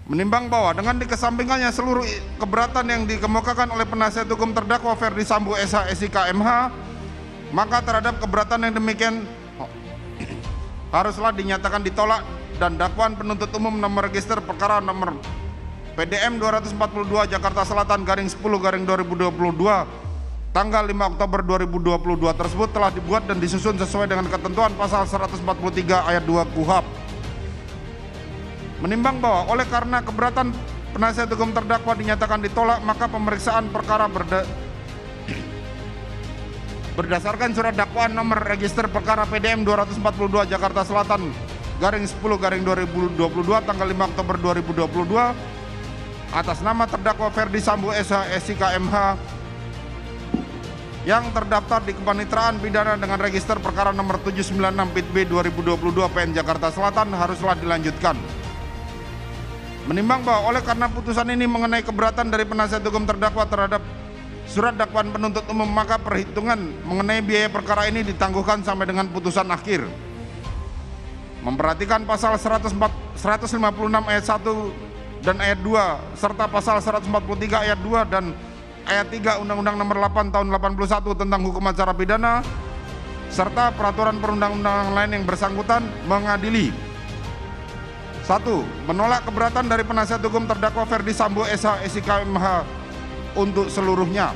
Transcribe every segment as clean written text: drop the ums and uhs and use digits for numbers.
Menimbang bahwa dengan dikesampingkannya seluruh keberatan yang dikemukakan oleh penasihat hukum terdakwa Ferdi Sambo SH SIK MH, maka terhadap keberatan yang demikian haruslah dinyatakan ditolak dan dakwaan penuntut umum nomor register perkara nomor PDM 242 Jakarta Selatan garing 10/2022 tanggal 5 Oktober 2022 tersebut telah dibuat dan disusun sesuai dengan ketentuan pasal 143 ayat 2 KUHP. Menimbang bahwa oleh karena keberatan penasihat hukum terdakwa dinyatakan ditolak, maka pemeriksaan perkara berdasarkan surat dakwaan nomor register perkara PDM 242 Jakarta Selatan garing 10/2022 tanggal 5 Oktober 2022 atas nama terdakwa Ferdi Sambo SH SIK MH yang terdaftar di Kepanitraan Pidana dengan register perkara nomor 796 PIT B 2022 PN Jakarta Selatan haruslah dilanjutkan. Menimbang bahwa oleh karena putusan ini mengenai keberatan dari penasihat hukum terdakwa terhadap surat dakwaan penuntut umum, maka perhitungan mengenai biaya perkara ini ditangguhkan sampai dengan putusan akhir. Memperhatikan pasal 156 ayat 1 dan ayat 2 serta pasal 143 ayat 2 dan ayat 3 Undang-Undang Nomor 8 Tahun 81 tentang Hukum Acara Pidana serta peraturan perundang-undangan lain yang bersangkutan, mengadili: 1. Menolak keberatan dari penasihat hukum terdakwa Ferdi Sambo SH SIK MH untuk seluruhnya.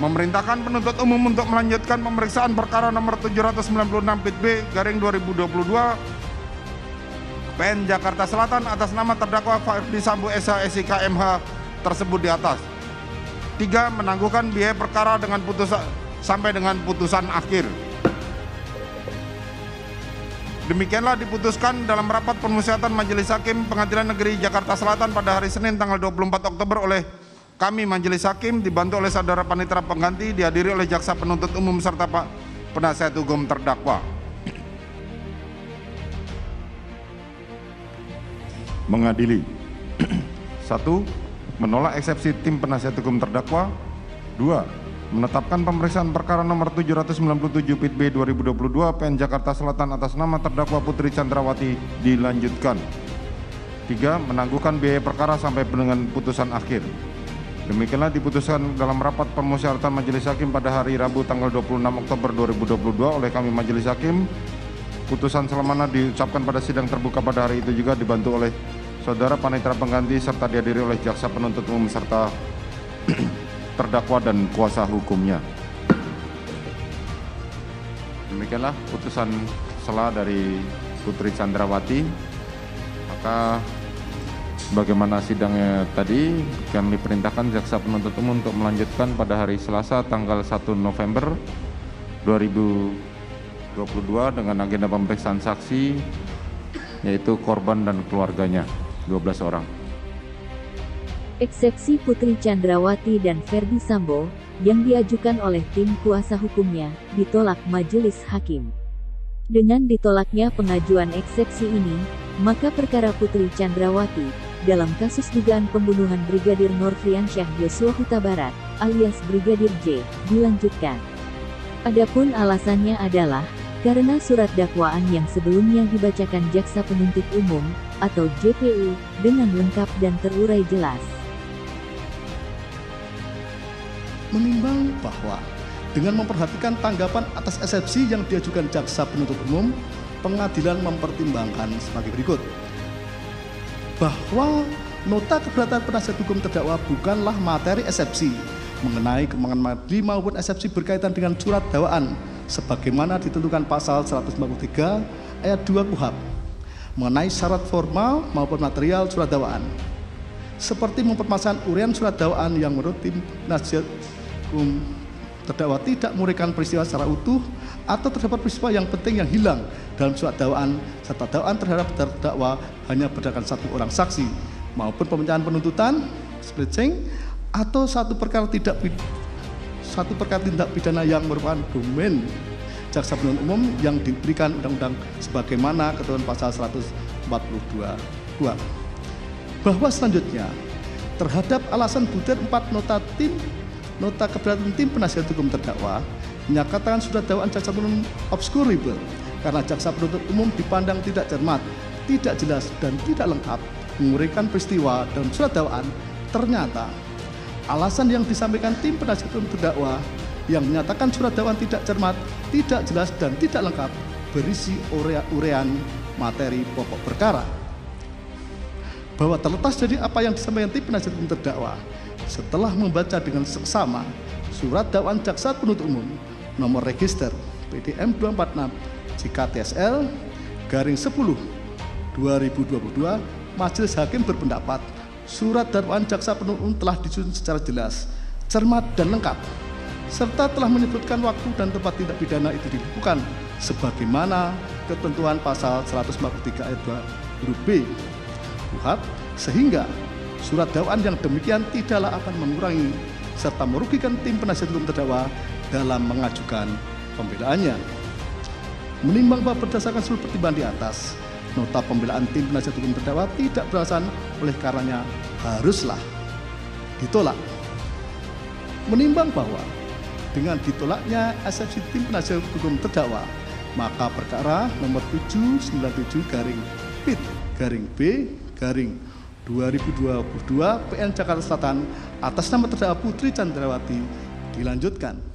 Memerintahkan penuntut umum untuk melanjutkan pemeriksaan perkara nomor 796 PIT B garing 2022 PN Jakarta Selatan atas nama terdakwa Ferdi Sambo SH SIK MH tersebut di atas. 3. Menangguhkan biaya perkara dengan putusan sampai dengan putusan akhir. Demikianlah diputuskan dalam rapat permusyawaratan Majelis Hakim Pengadilan Negeri Jakarta Selatan pada hari Senin tanggal 24 Oktober oleh kami Majelis Hakim dibantu oleh saudara panitera pengganti, dihadiri oleh jaksa penuntut umum serta Pak penasihat hukum terdakwa. Mengadili: 1. Menolak eksepsi tim penasihat hukum terdakwa. 2. Menetapkan pemeriksaan perkara nomor 797 PIT B 2022 PN Jakarta Selatan atas nama terdakwa Putri Chandrawati dilanjutkan. 3. Menangguhkan biaya perkara sampai dengan putusan akhir. Demikianlah diputuskan dalam rapat permusyawaratan Majelis Hakim pada hari Rabu tanggal 26 Oktober 2022 oleh kami Majelis Hakim. Putusan selamana diucapkan pada sidang terbuka pada hari itu juga dibantu oleh saudara panitera pengganti serta dihadiri oleh jaksa penuntut umum serta terdakwa dan kuasa hukumnya. Demikianlah putusan sela dari Putri Chandrawati. Maka bagaimana sidangnya tadi, kami perintahkan jaksa penuntut umum untuk melanjutkan pada hari Selasa tanggal 1 November 2022 dengan agenda pemeriksaan saksi yaitu korban dan keluarganya 12 orang. Eksepsi Putri Chandrawati dan Ferdi Sambo yang diajukan oleh tim kuasa hukumnya ditolak Majelis Hakim. Dengan ditolaknya pengajuan eksepsi ini, maka perkara Putri Chandrawati dalam kasus dugaan pembunuhan Brigadir Nofriansyah Yosua Huta Barat alias Brigadir J dilanjutkan. Adapun alasannya adalah karena surat dakwaan yang sebelumnya dibacakan jaksa penuntut umum atau JPU dengan lengkap dan terurai jelas. Menimbang bahwa dengan memperhatikan tanggapan atas eksepsi yang diajukan jaksa penuntut umum, pengadilan mempertimbangkan sebagai berikut: bahwa nota keberatan penasihat hukum terdakwa bukanlah materi eksepsi mengenai kemenangan madli maupun eksepsi berkaitan dengan surat dakwaan sebagaimana ditentukan pasal 153 ayat 2 KUHP mengenai syarat formal maupun material surat dakwaan, seperti mempermasalahan uraian surat dakwaan yang menurut tim penasihat hukum terdakwa tidak menguraikan peristiwa secara utuh atau terdapat peristiwa yang penting yang hilang dalam surat dakwaan serta dakwaan terhadap terdakwa hanya berdasarkan satu orang saksi maupun pemecahan penuntutan splitting atau satu perkara tindak pidana yang merupakan domain jaksa penuntut umum yang diberikan undang-undang sebagaimana ketentuan pasal 142. Bahwa selanjutnya terhadap alasan butir 4 nota keberatan tim penasihat hukum terdakwa menyatakan surat dakwaan jaksa penuntut obscurable karena jaksa penuntut umum dipandang tidak cermat, tidak jelas dan tidak lengkap menguraikan peristiwa dalam surat dakwaan, ternyata alasan yang disampaikan tim penasihat hukum terdakwa yang menyatakan surat dakwaan tidak cermat, tidak jelas, dan tidak lengkap berisi uraian materi pokok perkara. Bahwa terlepas dari apa yang disampaikan tim penasihat hukum terdakwa, setelah membaca dengan seksama surat dakwaan jaksa penuntut umum nomor register PDM 246 JKTSL garing 10 2022, Majelis Hakim berpendapat surat dakwaan jaksa penuntut umum telah disusun secara jelas, cermat, dan lengkap, serta telah menyebutkan waktu dan tempat tindak pidana itu dilakukan sebagaimana ketentuan pasal 143 ayat 2 huruf B KUHP, sehingga surat dakwaan yang demikian tidaklah akan mengurangi serta merugikan tim penasihat hukum terdakwa dalam mengajukan pembelaannya. Menimbang bahwa berdasarkan seluruh pertimbangan di atas, nota pembelaan tim penasihat hukum terdakwa tidak beralasan, oleh karenanya haruslah ditolak. Menimbang bahwa dengan ditolaknya eksepsi tim penasihat hukum terdakwa, maka perkara nomor 797/PIT/B/2022 PN Jakarta Selatan atas nama terdakwa Putri Chandrawati dilanjutkan.